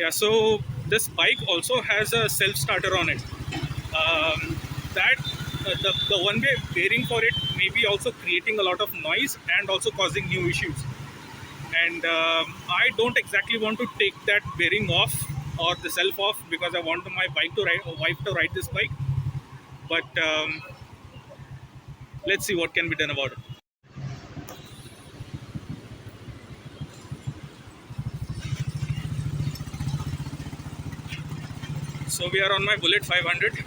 Yeah, so this bike also has a self starter on it. That the one way bearing for it may be also creating a lot of noise and also causing new issues. And I don't exactly want to take that bearing off or the self off because I want my bike to ride, wife to ride this bike. But let's see what can be done about it. So we are on my Bullet 500.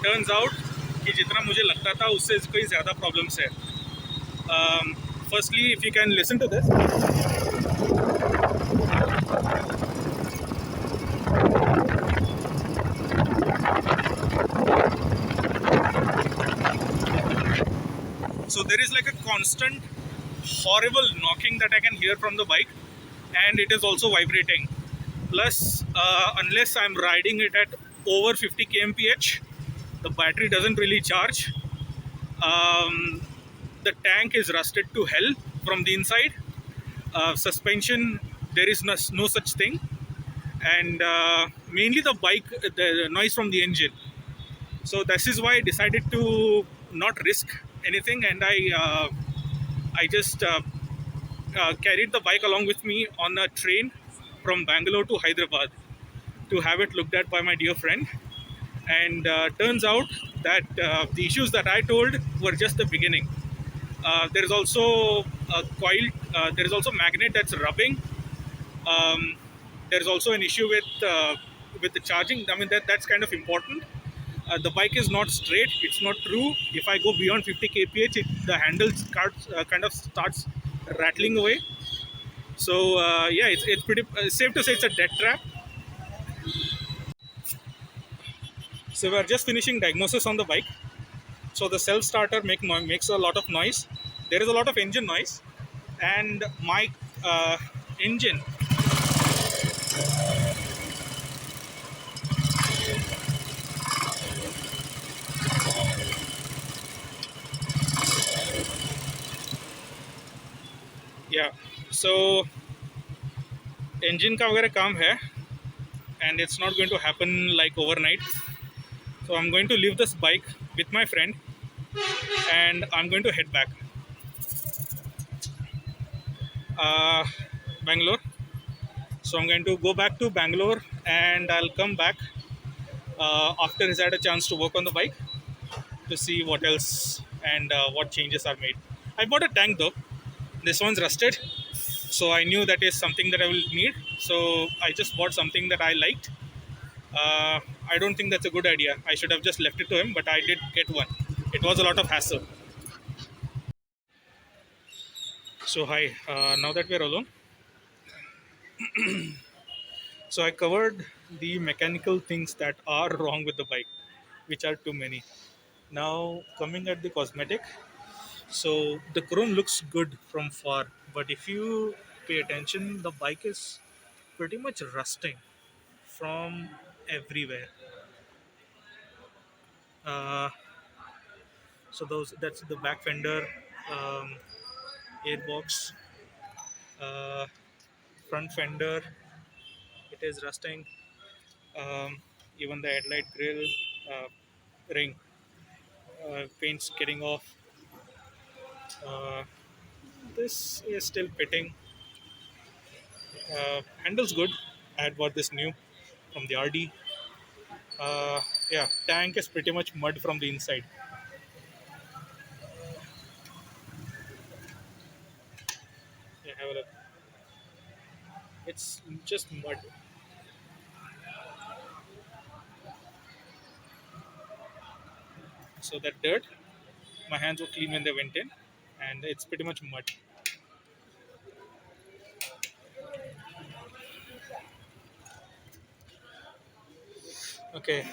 Turns out कि जितना मुझे लगता था उससे कोई ज़्यादा problems है. Firstly, if you can listen to this. So there is like a constant horrible knocking that I can hear from the bike, and it is also vibrating. Plus, unless I'm riding it at over 50 kmph, the battery doesn't really charge. Um, the tank is rusted to hell from the inside. Suspension, there is no such thing, and mainly the bike, the noise from the engine. So this is why I decided to not risk anything, and I just carried the bike along with me on a train from Bangalore to Hyderabad to have it looked at by my dear friend. And turns out that the issues that I told were just the beginning. There is also a coil. There is also magnet that's rubbing. Um, there is also an issue with the charging. I mean that's kind of important. The bike is not straight. It's not true. If I go beyond 50 kph, the handle kind of starts rattling away. So yeah, it's pretty safe to say it's a death trap. So we're just finishing diagnosis on the bike. So the self starter makes a lot of noise. There is a lot of engine noise, and my engine. Yeah. So engine का वगैरह काम है, and it's not going to happen like overnight. So I'm going to leave this bike with my friend, and I'm going to head back. Uh, Bangalore. So I'm going to go back to Bangalore, and I'll come back after he's had a chance to work on the bike to see what else and what changes are made. I bought a tank though. This one's rusted, so I knew that is something that I will need. So I just bought something that I liked. I don't think that's a good idea. I should have just left it to him, but I did get one. It was a lot of hassle. So hi, now that we're alone, so I covered the mechanical things that are wrong with the bike, which are too many. Now coming at the cosmetic, so the chrome looks good from far, but if you pay attention, the bike is pretty much rusting from everywhere. Uh, so those that's the back fender, um, airbox, uh, front fender. It is rusting. Um, even the headlight grill, uh, ring, paint's getting off. Uh, this is still pitting. Handles good. I had bought this new from the RD. Yeah, tank is pretty much mud from the inside. Yeah, have a look. It's just mud. So that dirt, my hands were clean when they went in, and it's pretty much mud. Okay,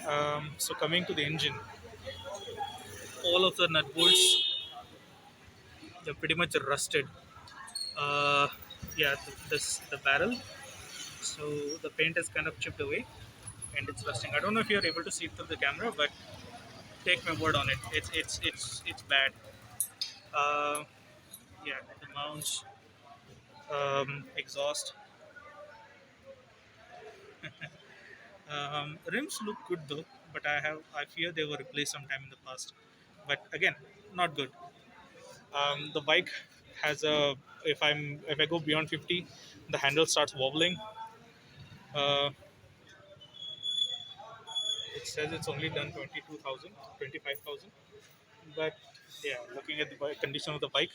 so coming to the engine, all of the nut bolts, they're pretty much rusted. Uh, yeah, the barrel. So the paint is kind of chipped away, and it's rusting. I don't know if you're able to see it through the camera, but take my word on it. It's bad. Uh, yeah, the mounts, exhaust. Rims look good though, but I fear they were replaced sometime in the past. But again, not good. The bike has a if I go beyond 50, the handle starts wobbling. Uh, it says it's only done 22,000, 25,000. But yeah, looking at the condition of the bike,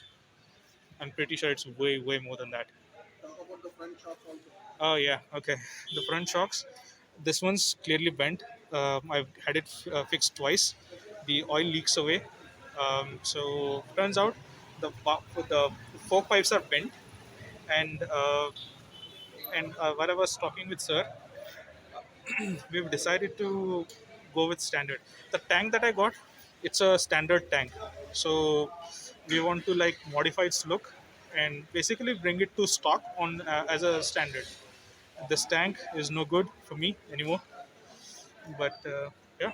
I'm pretty sure it's way more than that. Talk about the front shocks also. Oh yeah, okay. The front shocks. This one's clearly bent. I've had it fixed twice. The oil leaks away. So turns out the fork pipes are bent, and while I was talking with sir, we've decided to go with standard. The tank that I got, it's a standard tank. So we want to like modify its look and basically bring it to stock on as a standard. This tank is no good for me anymore, but yeah,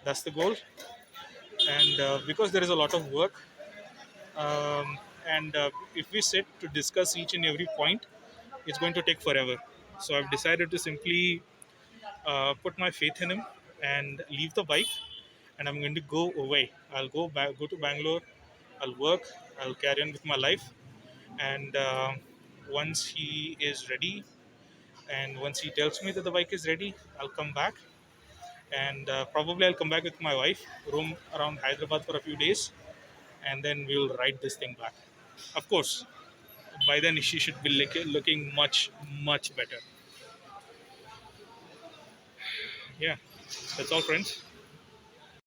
that's the goal. And because there is a lot of work, and if we sit to discuss each and every point, it's going to take forever. So I've decided to simply put my faith in him and leave the bike, and I'm going to go away. I'll go back, go to Bangalore. I'll work. I'll carry on with my life, and once he is ready, and once he tells me that the bike is ready, I'll come back, and probably I'll come back with my wife, roam around Hyderabad for a few days, and then we'll ride this thing back. Of course, by then she should be looking much better. Yeah, that's all, friends.